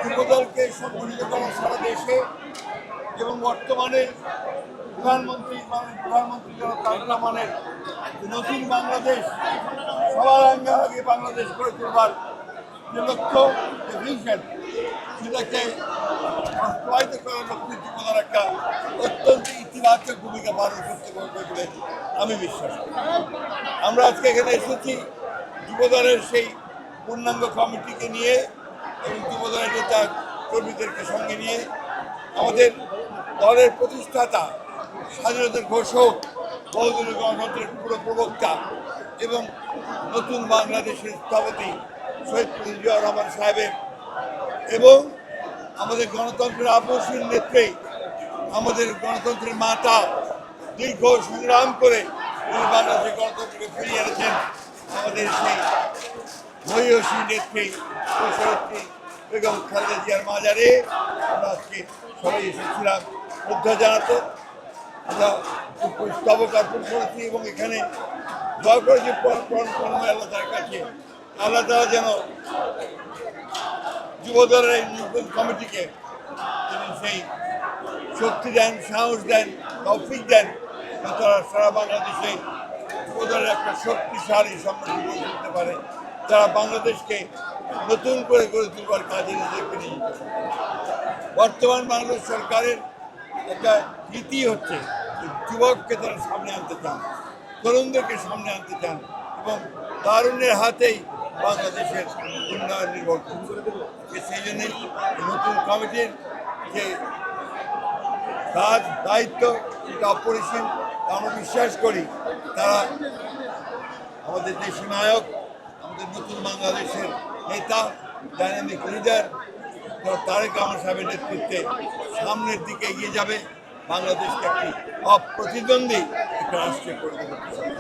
যুবদলকে সংগঠিত করা সারা দেশে এবং বর্তমানে প্রধানমন্ত্রী যারা তারেক রহমানের নতুন বাংলাদেশ সবার আগে বাংলাদেশ গড়ে তোলবার যে লক্ষ্য যে ভিশন সেটাকে বাস্তবায়িত করার লক্ষ্যে যুবদল একটা অত্যন্ত ইতিবাচক ভূমিকা পালন করতে পারবে বলে আমি বিশ্বাস করি। আমরা আজকে এখানে এসেছি যুবদলের সেই পূর্ণাঙ্গ কমিটিকে নিয়ে এবং যুবদলের নেতা কর্মীদেরকে সঙ্গে নিয়ে আমাদের দলের প্রতিষ্ঠাতা, স্বাধীনতার ঘোষক, বহুদলীয় গণতন্ত্রের পুরো প্রবক্তা এবং নতুন বাংলাদেশের স্থপতি শহীদ জিয়াউর রহমান সাহেবের এবং আমাদের গণতন্ত্রের আপসীর নেত্রী, আমাদের গণতন্ত্রের মাতা, দীর্ঘ সংগ্রাম করে তিনি বাংলাদেশের গণতন্ত্রকে ফিরিয়ে এনেছেন আমাদের সেই মহিষী নেত্রী দেশনেত্রী বেগম খালেদা জিয়ার মাজারে আমরা আজকে সবাই এসেছিলাম শ্রদ্ধা জানাতে। আমরা স্তবক অর্পণ করেছি এবং এখানে দোয়া করেছি আল্লাহ তার কাছে আল্লাহ তারা যেন যুবদলের এই নতুন কমিটিকে তিনি সেই শক্তি দেন, সাহস দেন, তৌফিক দেন, তারা সারা বাংলাদেশে যুবদলের একটা শক্তিশালী সংগঠন গড়ে তুলতে পারে, যারা বাংলাদেশকে নতুন করে গড়ে তুলবার কাজে নিজেকে নিয়োজিত। বর্তমান বাংলাদেশ সরকারের একটা নীতি হচ্ছে যুবককে তারা সামনে আনতে চান, তরুণদেরকে সামনে আনতে চান এবং তারুণ্যের হাতেই বাংলাদেশের উন্নয়ন নির্ভর করছে। সেই জন্যই নতুন কমিটির যে কাজ দায়িত্ব এটা অপরিসীম। আমরা বিশ্বাস করি তারা আমাদের দেশের নায়ক, আমাদের নতুন বাংলাদেশের নেতা, ডাইনামিক লিডার তারেক রহমান সাহেবের নেতৃত্বে সামনের দিকে এগিয়ে যাবে, বাংলাদেশকে একটি অপ্রতিদ্বন্দ্বী একটা রাষ্ট্রে পরিণত করবে।